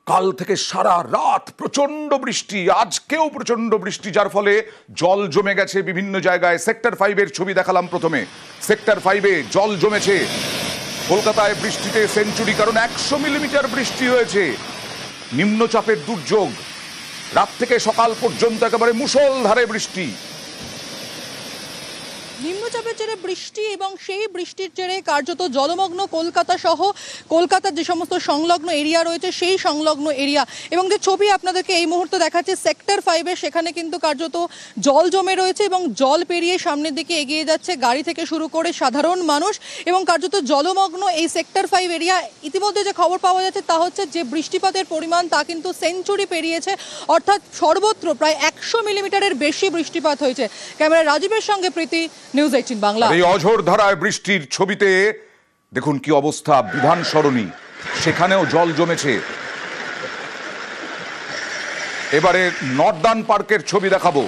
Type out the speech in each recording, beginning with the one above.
কাল থেকে সারা রাত প্রচন্ড বৃষ্টি, আজকেও প্রচন্ড বৃষ্টি, যার ফলে জল জমে গেছে বিভিন্ন জায়গায়। সেক্টর 5-এর ছবি দেখালাম প্রথমে। সেক্টর 5-এ জল জমেছে। কলকাতায় বৃষ্টিতে সেঞ্চুরি, কারণ 100 মিলিমিটার বৃষ্টি হয়েছে। নিম্নচাপের দুর্যোগ, রাত থেকে সকাল পর্যন্ত একেবারে মুষলধারে বৃষ্টি। নিম্নচাপের জেরে বৃষ্টি এবং সেই বৃষ্টির জেরে কার্যত জলমগ্ন কলকাতা সহ কলকাতার যে সমস্ত সংলগ্ন এরিয়া রয়েছে সেই সংলগ্ন এরিয়া। এবং যে ছবি আপনাদেরকে এই মুহূর্তে দেখাচ্ছে সেক্টর 5-এ, সেখানে কিন্তু কার্যত জল জমে রয়েছে এবং জল পেরিয়ে সামনের দিকে এগিয়ে যাচ্ছে গাড়ি থেকে শুরু করে সাধারণ মানুষ। এবং কার্যত জলমগ্ন এই সেক্টর 5 এরিয়া। ইতিমধ্যে যে খবর পাওয়া যাচ্ছে তা হচ্ছে যে বৃষ্টিপাতের পরিমাণ তা কিন্তু সেঞ্চুরি পেরিয়েছে, অর্থাৎ সর্বত্র প্রায় 100 মিলিমিটারের বেশি বৃষ্টিপাত হয়েছে। ক্যামেরা রাজীবের সঙ্গে প্রীতি, নিউজ 18 বাংলা। এই অঝোর ধারায় বৃষ্টির ছবিতে দেখুন কি অবস্থা। বিধান সরণি, সেখানেও জল জমেছে। এবারে নর্দার্ন পার্কের ছবি দেখাবো।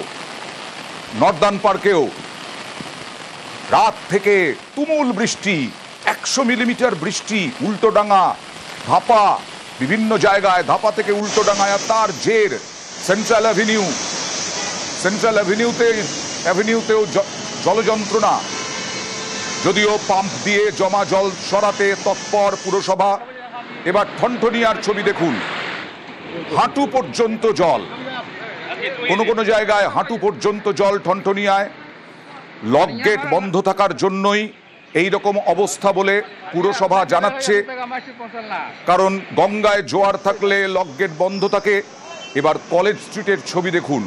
নর্দার্ন পার্কেও রাত থেকে তুমুল বৃষ্টি, 100 মিলিমিটার বৃষ্টি। উল্টোডাঙ্গা, ধাপা, বিভিন্ন জায়গায়, ধাপা থেকে উল্টোডাঙ্গায়, আর তার জের সেন্ট্রাল অ্যাভিনিউতেও জলযন্ত্রণা। যদিও পাম্প দিয়ে জমা জল সরাতে তৎপর পুরসভা। এবার ঠনঠনিয়ার ছবি দেখুন। হাঁটু পর্যন্ত জল, কোনো কোনো জায়গায় হাঁটু পর্যন্ত জল ঠনঠনিয়ায়। লক গেট বন্ধ থাকার জন্যই এই রকম অবস্থা বলে পুরসভা জানাচ্ছে, কারণ গঙ্গায় জোয়ার থাকলে লক গেট বন্ধ থাকে। এবার কলেজ স্ট্রিটের ছবি দেখুন।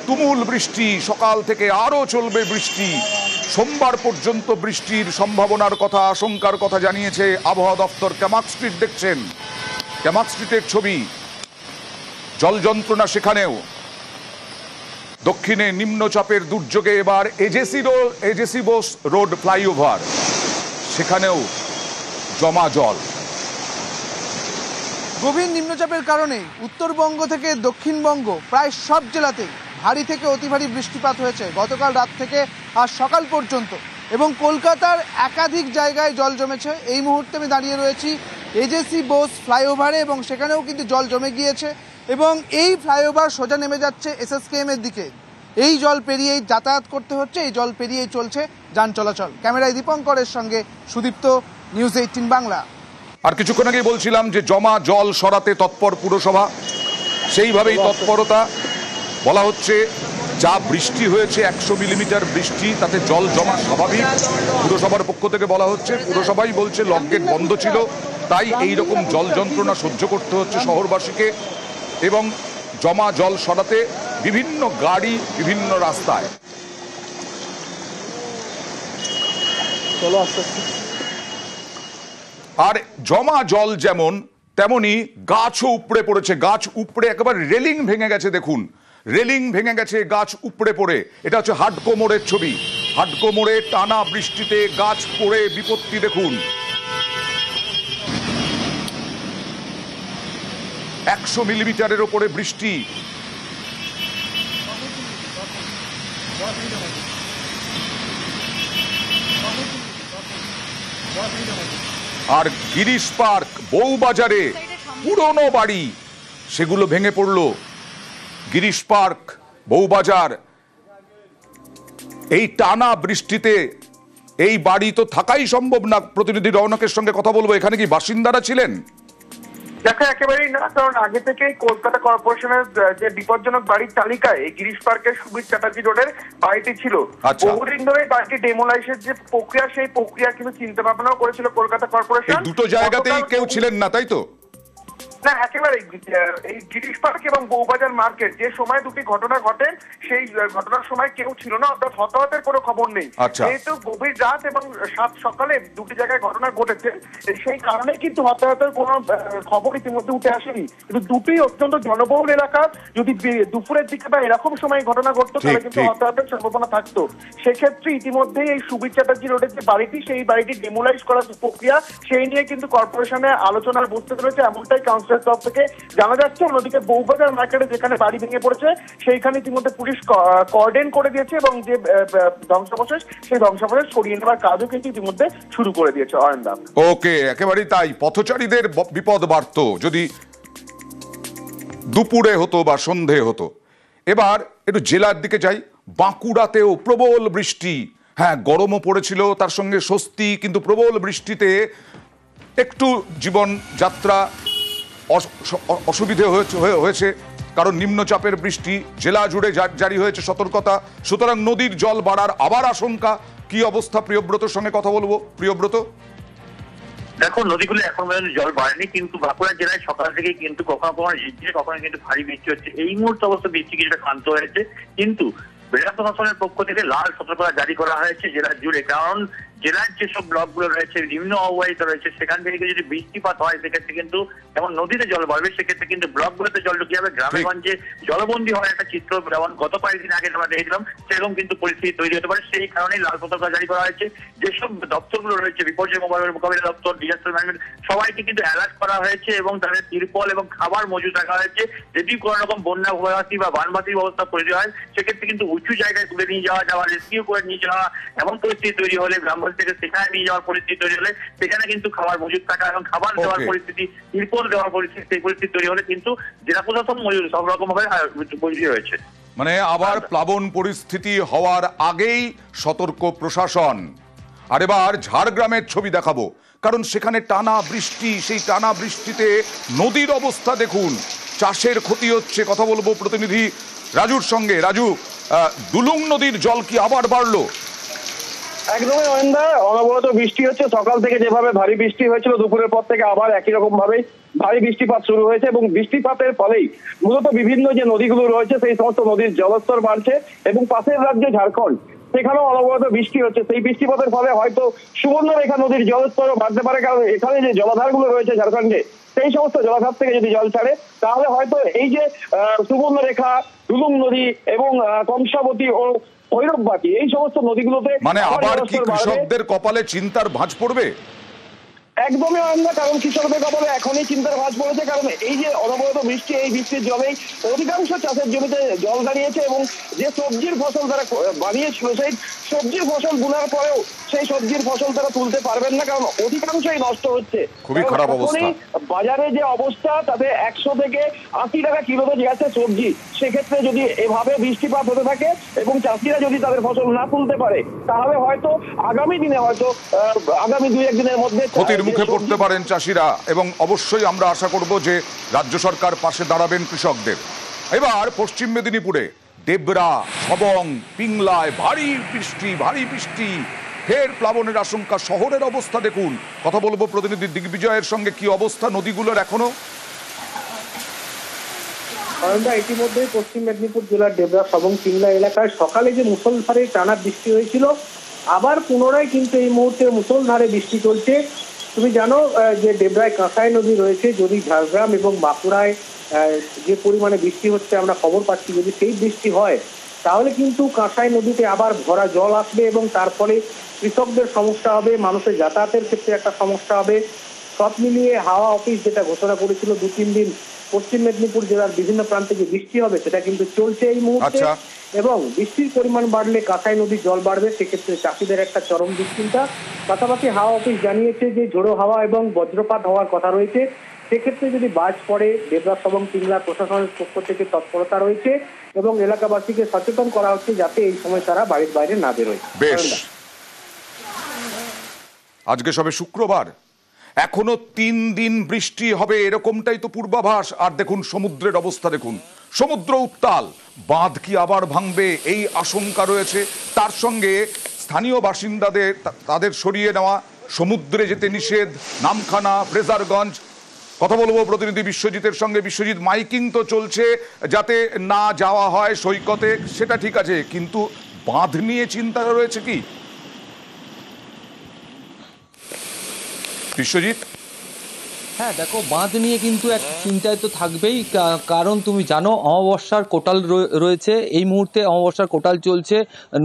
তুমুল বৃষ্টি, সকাল থেকে আরো চলবে বৃষ্টি। সোমবার পর্যন্ত বৃষ্টির সম্ভাবনার কথা, আশঙ্কার কথা জানিয়েছে আবহাওয়া দপ্তর। ক্যামাক স্ট্রিট দেখছেন, ক্যামাক স্ট্রিটের ছবি। জল যন্ত্রণা সেখানেও। দক্ষিণে নিম্নচাপের দুর্যোগে এবার এজেসি বোস রোড ফ্লাইওভার, সেখানেও জমা জল। গভীর নিম্নচাপের কারণে উত্তরবঙ্গ থেকে দক্ষিণবঙ্গ প্রায় সব জেলাতেই ভারী থেকে অতি ভারী বৃষ্টিপাত হয়েছে গতকাল রাত থেকে আজ সকাল পর্যন্ত। এবং কলকাতার একাধিক জায়গায় জল জমেছে। এই মুহূর্তে আমি দাঁড়িয়ে রয়েছি এজেসি বোস ফ্লাইওভারে, এবং সেখানেও কিন্তু জল জমে গিয়েছে। এবং এই ফ্লাইওভার সোজা নেমে যাচ্ছে SSKM-এর দিকে। এই জল পেরিয়েই যাতায়াত করতে হচ্ছে, এই জল পেরিয়েই চলছে যান চলাচল। ক্যামেরায় দীপঙ্করের সঙ্গে সুদীপ্ত, নিউজ 18 বাংলা। আর কিছুক্ষণ আগেই বলছিলাম যে জমা জল সরাতে তৎপর পুরসভা, সেইভাবেই তৎপরতা। বলা হচ্ছে যা বৃষ্টি হয়েছে, 100 মিলিমিটার বৃষ্টি, তাতে জল জমা স্বাভাবিক। পুরসভার পক্ষ থেকে বলা হচ্ছে, পুরসভাই বলছে লক গেট বন্ধ ছিল, তাই এই রকম জল যন্ত্রণা সহ্য করতে হচ্ছে শহরবাসীকে। এবং জমা জল সরাতে বিভিন্ন গাড়ি বিভিন্ন রাস্তায়। আর জমা জল যেমন, তেমনি গাছও উপড়ে পড়েছে। গাছ উপড়ে একেবারে রেলিং ভেঙে গেছে। দেখুন, রেলিং ভেঙে গেছে গাছ উপড়ে পড়ে। এটা হচ্ছে হাডকো মোড়ের ছবি। হাডকো মোড়ে টানা বৃষ্টিতে গাছ পড়ে বিপত্তি দেখুন। 100 মিলিমিটারের ওপরে বৃষ্টি। আর গিরিশ পার্ক, বউবাজারে পুরনো বাড়ি, সেগুলো ভেঙে পড়লো। গিরিশ পার্ক, বউবাজার, এই টানা বৃষ্টিতে এই বাড়ি তো থাকাই সম্ভব না। প্রতিনিধি রৌনকের সঙ্গে কথা বলবো। এখানে কি বাসিন্দারা ছিলেন? দেখো, একেবারেই না, কারণ আগে থেকেই কলকাতা কর্পোরেশনের যে বিপজ্জনক বাড়ির তালিকায় এই গিরিশ পার্কের সুবীর চ্যাটার্জি রোডের বাড়িটি ছিল। বহুদিন ধরে বাড়িটি ডেমোলাইজের যে প্রক্রিয়া, সেই প্রক্রিয়া কিন্তু চিন্তা ভাবনাও করেছিল কলকাতা কর্পোরেশন। দুটো জায়গাতেই কেউ ছিলেন না, তাই তো? না, একেবারে এই গিরিশ পার্ক এবং বউবাজার মার্কেট, যে সময় দুটি ঘটনা ঘটে সেই ঘটনার সময় কেউ ছিল না, অর্থাৎ হতাহতের কোনো খবর নেই। যেহেতু গভীর রাত এবং সাত সকালে দুটি জায়গায় ঘটনা ঘটেছে, সেই কারণে কিন্তু হতাহতের কোনো খবর ইতিমধ্যে উঠে আসেনি। কিন্তু দুটি অত্যন্ত জনবহুল এলাকা, যদি দুপুরের দিকে বা এরকম সময় ঘটনা ঘটতো তাহলে কিন্তু হতাহতের সম্ভাবনা থাকতো। সেক্ষেত্রে ইতিমধ্যেই এই সুবীর চ্যাটার্জি রোডের যে বাড়িটি, সেই বাড়িটি ডেমোলাইজ করার প্রক্রিয়া, সেই নিয়ে কিন্তু কর্পোরেশনে আলোচনার বসতে রয়েছে, এমনটাই কাউন্সিলর তরফ থেকে জানা যাচ্ছে। অন্যদিকে বউবাজার মার্কেটে যেখানে বাড়ি ভেঙে পড়েছে, সেইখানে ইতিমধ্যে পুলিশ কর্ডন করে দিয়েছে এবং যে ধ্বংসাবশেষ, সেই ধ্বংসাবশেষ সরিয়ে নেওয়ার কাজও কিন্তু ইতিমধ্যে শুরু করে দিয়েছে। অয়নদা, ওকে, একেবারেই তাই। পথচারীদের বিপদ বাড়তো যদি দুপুরে হতো বা সন্ধে হতো। এবার একটু জেলার দিকে যাই। বাঁকুড়াতেও প্রবল বৃষ্টি, হ্যাঁ গরমও পড়েছিল, তার সঙ্গে স্বস্তি, কিন্তু প্রবল বৃষ্টিতে একটু জীবনযাত্রা অসুবিধে হয়েছে, কারণ নিম্নচাপের বৃষ্টি, জেলা জুড়ে জারি হয়েছে সতর্কতা। সুতরাং নদীর জল বাড়ার আবার আশঙ্কা। কি অবস্থা, প্রিয়ব্রতর সঙ্গে কথা বলবো। প্রিয়ব্রত, দেখো নদীগুলো এখন পর্যন্ত জল বাড়েনি, কিন্তু বাঁকুড়া জেলায় সকাল থেকে কিন্তু কখনো কখনো ঝিরঝিরে কখনো কিন্তু ভারী বৃষ্টি হচ্ছে। এই মুহূর্তে অবশ্য বৃষ্টি কিছুটা ক্ষান্ত হয়েছে, কিন্তু জেলা প্রশাসনের পক্ষ থেকে লাল সতর্কতা জারি করা হয়েছে জেলা জুড়ে। কারণ জেলার যেসব ব্লকগুলো রয়েছে, নিম্ন অববাহিত রয়েছে, সেখান থেকে যদি বৃষ্টিপাত হয় সেক্ষেত্রে কিন্তু যেমন নদীতে জল বাড়বে, সেক্ষেত্রে কিন্তু ব্লকগুলোতে জল ঢুকে যাবে, গ্রামে গঞ্জে জলবন্দী হওয়ার একটা চিত্র যেমন গত কয়েকদিন আগে আমরা দেখেছিলাম, সেরকম কিন্তু পরিস্থিতি তৈরি হতে পারে। সেই কারণেই লাল সতর্কতা জারি করা হয়েছে। যেসব দপ্তরগুলো রয়েছে, বিপর্যয় মোকাবিলা দপ্তর, ডিজাস্টার ম্যানেজমেন্ট, সবাইকে কিন্তু অ্যালার্ট করা হয়েছে এবং তাদের তিরপল এবং খাবার মজুদ রাখা হয়েছে। যদি কোনো রকম বন্যা ভয়াবহী বা বানবাসী অবস্থা তৈরি হয়, সেক্ষেত্রে কিন্তু উঁচু জায়গায় তুলে নিয়ে যাওয়া, রেস্কিউ করে নিয়ে যাওয়া, এমন পরিস্থিতি তৈরি হলে, গ্রামবাসী থেকে সেখানে নিয়ে যাওয়ার পরিস্থিতি তৈরি হলে, সেখানে কিন্তু খাবার মজুদ থাকা এবং খাবার দেওয়ার পরিস্থিতি, তিরপল দেওয়ার পরিস্থিতি, সেই পরিস্থিতি তৈরি হলে কিন্তু জেলা প্রশাসন সব রকম ভাবে তৈরি হয়েছে। মানে আবার প্লাবন পরিস্থিতি হওয়ার আগেই সতর্ক প্রশাসন। আর এবার ঝাড়গ্রামের ছবি দেখাবো, কারণ সেখানে টানা বৃষ্টি, সেই টানা বৃষ্টিতে নদীর অবস্থা দেখুন, চাষের ক্ষতি হচ্ছে। কথা বলবো প্রতিনিধি রাজুর সঙ্গে। রাজু, দুলুং নদীর জল কি আবার বাড়লো? একদমই অয়েন্দা, অনবরত বৃষ্টি হচ্ছে। সকাল থেকে যেভাবে ভারী বৃষ্টি হয়েছিল, দুপুরের পর থেকে আবার একই রকম ভাবে ভারী বৃষ্টিপাত শুরু হয়েছে এবং বৃষ্টিপাতের ফলেই মূলত বিভিন্ন যে নদীগুলো রয়েছে সেই সমস্ত নদীর জলস্তর বাড়ছে এবং পাশের রাজ্যে ঝাড়খণ্ড, সেখানেও অনবরত বৃষ্টি হচ্ছে। সেই বৃষ্টিপাতের ফলে হয়তো সুবর্ণরেখা নদীর জলস্তরও বাড়তে পারে, কারণ এখানে যে জলাধারগুলো রয়েছে ঝাড়খণ্ডে, সেই সমস্ত জলাধার থেকে যদি জল ছাড়ে তাহলে হয়তো এই যে সুবর্ণরেখা, দুলুং নদী এবং কংসাবতী ও ভৈরববাটি, এই সমস্ত নদীগুলোতে মানে আবার কি কৃষকদের কপালে চিন্তার ভাঁজ পড়বে? একদমই অন্য, কারণ কৃষকদের কপালে এখনই চিন্তার ভাঁজ পড়েছে। কারণ এই যে অনবরত বৃষ্টি, এই বৃষ্টির জলেই অধিকাংশ চাষের জমিতে জল দাঁড়িয়েছে এবং যে সবজির ফসল তারা বানিয়েছিল, সেই সবজির ফসল বোনার পরেও সেই সবজির ফসল তারা তুলতে পারবেন না, কারণ অধিকাংশই নষ্ট হচ্ছে। খুবই খারাপ অবস্থা। বাজারে যে অবস্থা, তাতে 100 থেকে 80 টাকা কিলোতে যাচ্ছে সবজি। সেক্ষেত্রে যদি এভাবে বৃষ্টিপাত হতে থাকে এবং চাষিরা যদি তাদের ফসল না তুলতে পারে, তাহলে হয়তো আগামী দিনে, হয়তো আগামী 2-1 দিনের মধ্যে ক্ষতির মুখে পড়তে পারেন চাষিরা। এবং অবশ্যই আমরা আশা করব যে রাজ্য সরকার পাশে দাঁড়াবেন কৃষকদের। এবার পশ্চিম মেদিনীপুরে দেবরা, সবং, পিংলায় ভারী বৃষ্টি, ফের প্লাবনের আশঙ্কা। শহরের অবস্থা দেখুন। কথা বলবো প্রতিনিধি দিগ্বিজয়ের সঙ্গে। কি অবস্থা নদীগুলোর এখনো? ইতিমধ্যে পশ্চিম মেদিনীপুর জেলার ডেবরা, সবং, পিংলা এলাকায় সকালে যে মুষলধারে টানা বৃষ্টি হয়েছিল, আবার পুনরায় কিন্তু এই মুহূর্তে মুষলধারে বৃষ্টি চলছে। তুমি জানো যে ডেবরায় কাঁসাই নদী রয়েছে। যদি ঝাড়গ্রাম এবং বাঁকুড়ায় যে পরিমাণে বৃষ্টি হচ্ছে আমরা খবর পাচ্ছি, যদি সেই বৃষ্টি হয় তাহলে কিন্তু কাঁসাই নদীতে আবার ভরা জল আসবে এবং তার ফলে কৃষকদের সমস্যা হবে, মানুষের যাতায়াতের ক্ষেত্রে একটা সমস্যা হবে। সব মিলিয়ে হাওয়া অফিস যেটা ঘোষণা করেছিল 2-3 দিন পশ্চিম মেদিনীপুর জেলার বিভিন্ন প্রান্তে যে বৃষ্টি হবে, সেটা কিন্তু চলছে এই মুহূর্তে। এবং বৃষ্টির পরিমাণ বাড়লে কাঁসাই নদীর জল বাড়বে, সেক্ষেত্রে চাষিদের একটা চরম দুশ্চিন্তা। পাশাপাশি হাওয়া অফিস জানিয়েছে যে ঝোড়ো হাওয়া এবং বজ্রপাত হওয়ার কথা রয়েছে। সেক্ষেত্রে যদি বাজ পড়ে, দেবরা, সবং, পিংলা প্রশাসনের পক্ষ থেকে তৎপরতা রয়েছে এবং এলাকাবাসীকে সচেতন করা হচ্ছে যাতে এই সময় তারা বাড়ির বাইরে না বেরোয়। বেশ, আজকে সবে শুক্রবার, এখনো 3 দিন বৃষ্টি হবে এরকমটাই তো পূর্বাভাস। আর দেখুন সমুদ্রের অবস্থা দেখুন, সমুদ্র উত্তাল। বাঁধ কি আবার ভাঙবে এই আশঙ্কা রয়েছে। তার সঙ্গে স্থানীয় বাসিন্দাদের তাদের সরিয়ে নেওয়া, সমুদ্রে যেতে নিষেধ, নামখানা, ফ্রেজারগঞ্জ। কথা বলবো প্রতিনিধি বিশ্বজিতের সঙ্গে। বিশ্বজিৎ, মাইকিং তো চলছে যাতে না যাওয়া হয় সৈকতে, সেটা ঠিক আছে, কিন্তু বাঁধ নিয়ে চিন্তা রয়েছে কি বিশ্বজিৎ? হ্যাঁ দেখো, বাঁধ নিয়ে কিন্তু এক চিন্তায় তো থাকবেই, কারণ তুমি জানো অমাবস্যার কোটাল রয়েছে। এই মুহূর্তে অমাবস্যার কোটাল চলছে,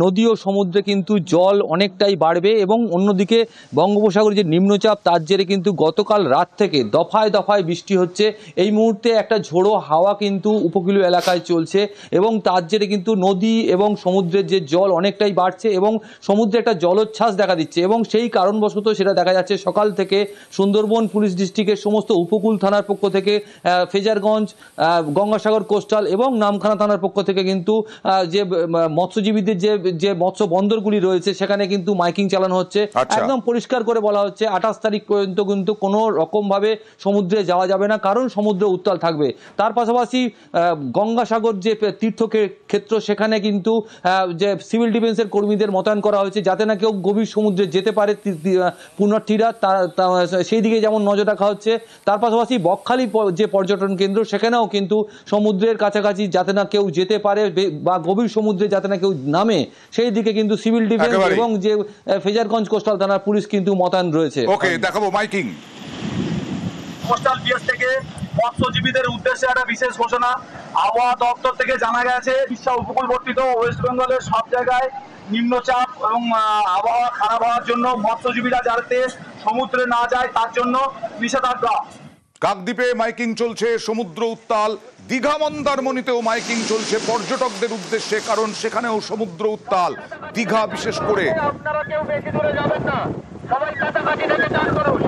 নদী ও সমুদ্রে কিন্তু জল অনেকটাই বাড়বে এবং অন্যদিকে বঙ্গোপসাগরে যে নিম্নচাপ, তার জেরে কিন্তু গতকাল রাত থেকে দফায় দফায় বৃষ্টি হচ্ছে। এই মুহূর্তে একটা ঝোড়ো হাওয়া কিন্তু উপকূলীয় এলাকায় চলছে এবং তার জেরে কিন্তু নদী এবং সমুদ্রের যে জল অনেকটাই বাড়ছে এবং সমুদ্রে একটা জলোচ্ছ্বাস দেখা দিচ্ছে এবং সেই কারণবশত সেটা দেখা যাচ্ছে সকাল থেকে সুন্দরবন পুলিশ ডিস্ট্রিক্টের সমস্ত উপকূল থানার পক্ষ থেকে, ফেজারগঞ্জ, গঙ্গাসাগর কোস্টাল এবং নামখানা থানার পক্ষ থেকে কিন্তু যে মৎস্যজীবীদের যে মৎস্য বন্দরগুলি রয়েছে সেখানে কিন্তু মাইকিং চালানো হচ্ছে। একদম পরিষ্কার করে বলা হচ্ছে 28 তারিখ পর্যন্ত কিন্তু কোনো রকমভাবে সমুদ্রে যাওয়া যাবে না, কারণ সমুদ্র উত্তাল থাকবে। তার পাশাপাশি গঙ্গাসাগর যে তীর্থক্ষেত্র সেখানে কিন্তু যে সিভিল ডিফেন্সের কর্মীদের মোতায়েন করা হয়েছে যাতে না কেউ গভীর সমুদ্রে যেতে পারে পুণ্যার্থীরা, সেই দিকে যেমন নজর রাখা হচ্ছে। তার পাশাপাশি বকখালি যে পর্যটন কেন্দ্র সেখানেও কিন্তু সমুদ্রের কাছাকাছি যাতে না কেউ যেতে পারে বা গভীর সমুদ্রে যাতে না কেউ নামে সেই দিকে কিন্তু সিভিল ডিফেন্স এবং যে ফেজারগঞ্জ কোস্টাল থানার পুলিশ কিন্তু মোতায়েন রয়েছে। ওকে, দেখাবো মাইকিং। কোস্টাল পিএস থেকে মৎস্যজীবীদের উদ্দেশ্যে একটা বিশেষ ঘোষণা। আবহাওয়া দপ্তর থেকে জানা গেছে উড়িষ্যা উপকূলবর্তী ওয়েস্ট বেঙ্গলের সব জায়গায় নিম্নচাপ এবং আবহাওয়া খারাপ হওয়ার জন্য মৎস্যজীবীরা যাতে সমুদ্রে না যায় তার জন্য নিষেধাজ্ঞা। কাকদ্বীপে মাইকিং চলছে, সমুদ্র উত্তাল। দীঘা মন্দারমণিতেও মাইকিং চলছে পর্যটকদের উদ্দেশ্যে, কারণ সেখানেও সমুদ্র উত্তাল। দীঘা বিশেষ করে। আপনারা কেউ বেশি দূরে যাবেন না, সবাই কাছাকাছি থেকে চান করুন।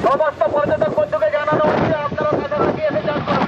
সমস্ত পর্যটক বন্ধুকে জানানো হচ্ছে আপনারা কাছাকাছি এসে চান করুন।